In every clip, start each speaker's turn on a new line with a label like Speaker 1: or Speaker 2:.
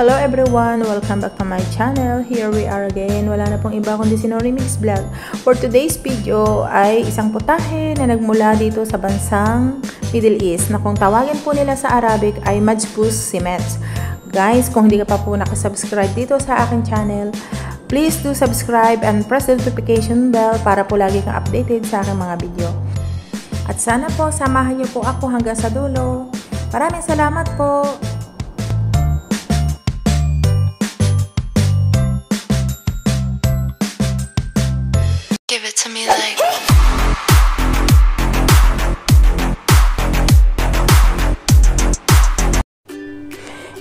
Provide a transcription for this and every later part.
Speaker 1: Hello everyone! Welcome back to my channel. Here we are again. Wala na pong iba kundi si Norimix Vlog. For today's video ay isang putahe na nagmula dito sa bansang Middle East na kung tawagin po nila sa Arabic ay Majbous Cement. Guys, kung hindi ka pa po nakasubscribe dito sa aking channel, please do subscribe and press the notification bell para po lagi kang updated sa aking mga video. At sana po samahan niyo po ako hanggang sa dulo. Maraming salamat po!
Speaker 2: Give it to me like.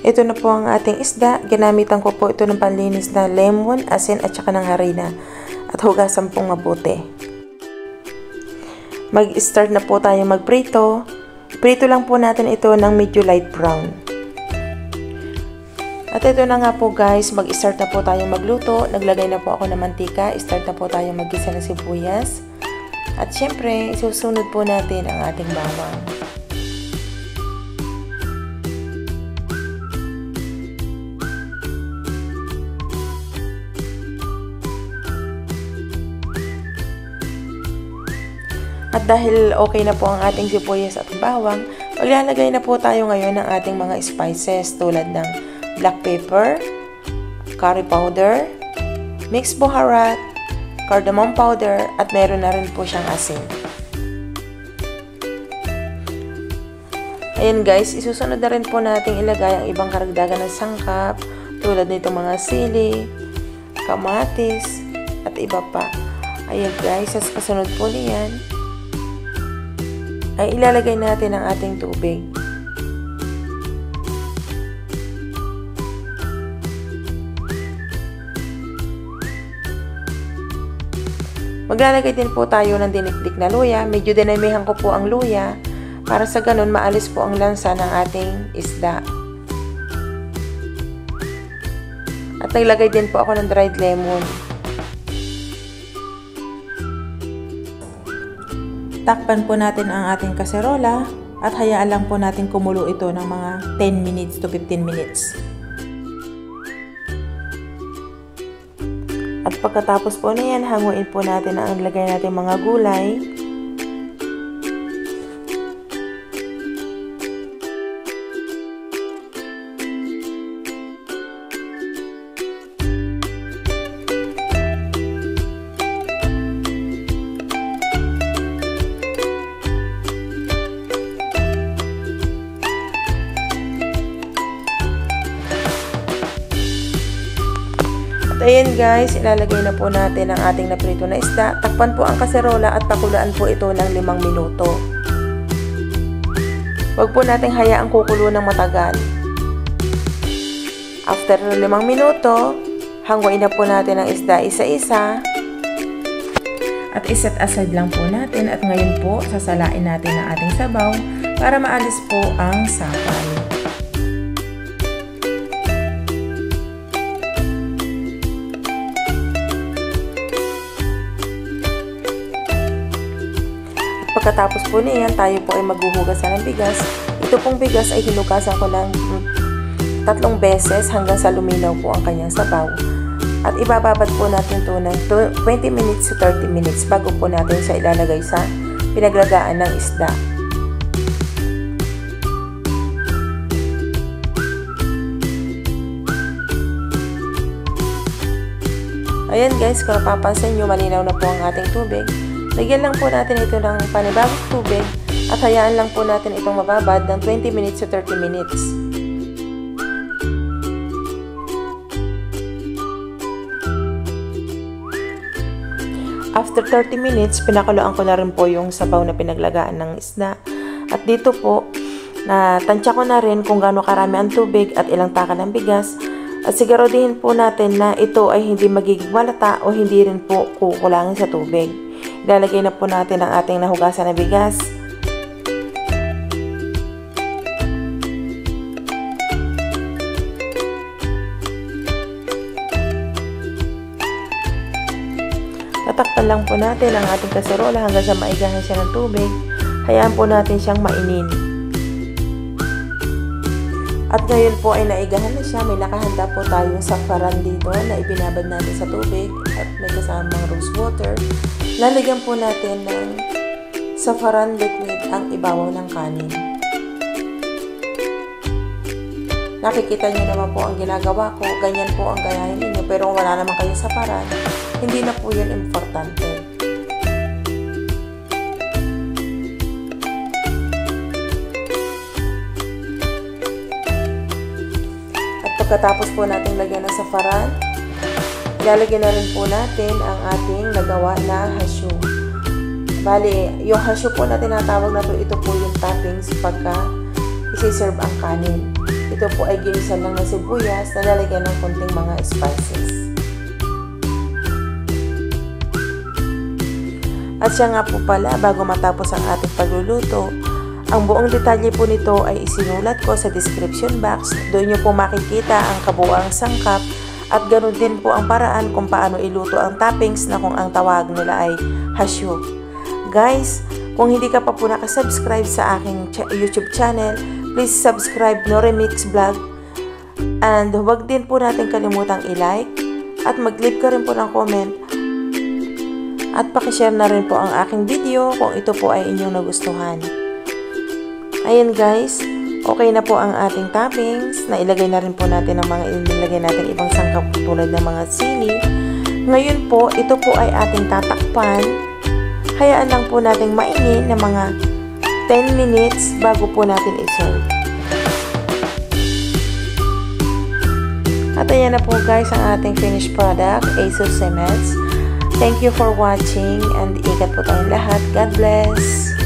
Speaker 1: Ito na po ang ating isda. Ginamitan ko po ito ng panlinis na lemon, asin at saka ng harina. At hugasan pong mabuti. Mag-start na po tayo magprito. Prito lang po natin ito ng medyo light brown. At ito na nga po guys, mag-start na po tayo magluto. Naglagay na po ako ng mantika. Start na po tayo mag-gisa ng sibuyas. At syempre, isusunod po natin ang ating bawang. At dahil okay na po ang ating sibuyas at bawang, maglalagay na po tayo ngayon ng ating mga spices tulad ng black pepper, curry powder, mixed baharat, cardamom powder, at meron na rin po siyang asin. Ayan guys, isusunod na rin po natin ilagay ang ibang karagdagan ng sangkap tulad nito mga sili, kamatis, at iba pa. Ayan guys, sa kasunod po niyan ay ilalagay natin ang ating tubig. Maglalagay din po tayo ng dinikdik na luya. Medyo dinamihan ko po ang luya para sa ganun maalis po ang lansa ng ating isda. At naglagay din po ako ng dried lemon. Takpan po natin ang ating kaserola at hayaan lang po natin kumulo ito ng mga 10 minutes to 15 minutes. At pagkatapos po na yan, hanguin po natin ang ilagay natin mga gulay. At ayan guys, ilalagay na po natin ang ating naprito na isda. Takpan po ang kaserola at pakulaan po ito ng 5 minuto. Huwag po nating hayaang kukulo ng matagal. After 5 minuto, hanguin na po natin ang isda isa-isa. At iset aside lang po natin at ngayon po sasalain natin ang ating sabaw para maalis po ang sapal. Pagkatapos po niyan, tayo po ay maghuhugasan ng bigas. Ito pong bigas ay hinugasan ko ng 3 beses hanggang sa luminaw po ang kanyang sabaw. At ibababad po natin ito ng 20 minutes to 30 minutes bago po natin siya ilalagay sa pinaglagaan ng isda. Ayan guys, kung napapansin nyo, malinaw na po ang ating tubig. Lagyan lang po natin ito ng panibagong tubig at hayaan lang po natin itong mababad ng 20 minutes to 30 minutes. After 30 minutes, pinakuluan ko na rin po yung sabaw na pinaglagaan ng isda. At dito po, natansya ko na rin kung gaano karami ang tubig at ilang taka ng bigas. At siguraduhin po natin na ito ay hindi magiging malata o hindi rin po kukulangin sa tubig. Ilalagay na po natin ang ating nahugasan na bigas. Tatakpan lang po natin ang ating kaserola hanggang sa maigahan siya ng tubig. Hayaan po natin siyang mainin. At ngayon po ay naigahan na siya. May nakahanda po tayong saffron dito na ibinabad natin sa tubig at may kasamang rose water. Lalagyan po natin ng saffron liquid ang ibabaw ng kanin. Nakikita nyo naman po ang ginagawa ko. Ganyan po ang gayahin ninyo. Pero kung wala naman kayo saffron, hindi na po yun importante. Pagkatapos po natin lagyan ng saffron, ilalagyan na rin po natin ang ating nagawa na hasyu. Bali, yung hasyu po na tinatawag na ito po yung toppings pagka isi-serve ang kanin. Ito po ay ginisa lang ng sibuyas na lalagyan ng konting mga spices. At siya nga po pala, bago matapos ang ating pagluluto, ang buong detalye po nito ay isinulat ko sa description box. Doon nyo po makikita ang kabuuang sangkap at ganoon din po ang paraan kung paano iluto ang toppings na kung ang tawag nila ay hasyu. Guys, kung hindi ka pa po nakasubscribe sa aking YouTube channel, please subscribe Norimix Vlog. And huwag din po natin kalimutang i-like at mag-leave ka rin po ng comment. At pakishare na rin po ang aking video kung ito po ay inyong nagustuhan. Ayan guys, okay na po ang ating toppings. Nailagay na rin po natin ang mga inilagay natin ibang sangkap tulad ng mga sili. Ngayon po, ito po ay ating tatakpan. Hayaan lang po nating mainin ng mga 10 minutes bago po natin i-serve. At ayan na po guys ang ating finished product, ASOS Semets. Thank you for watching and ingat po tayong lahat. God bless!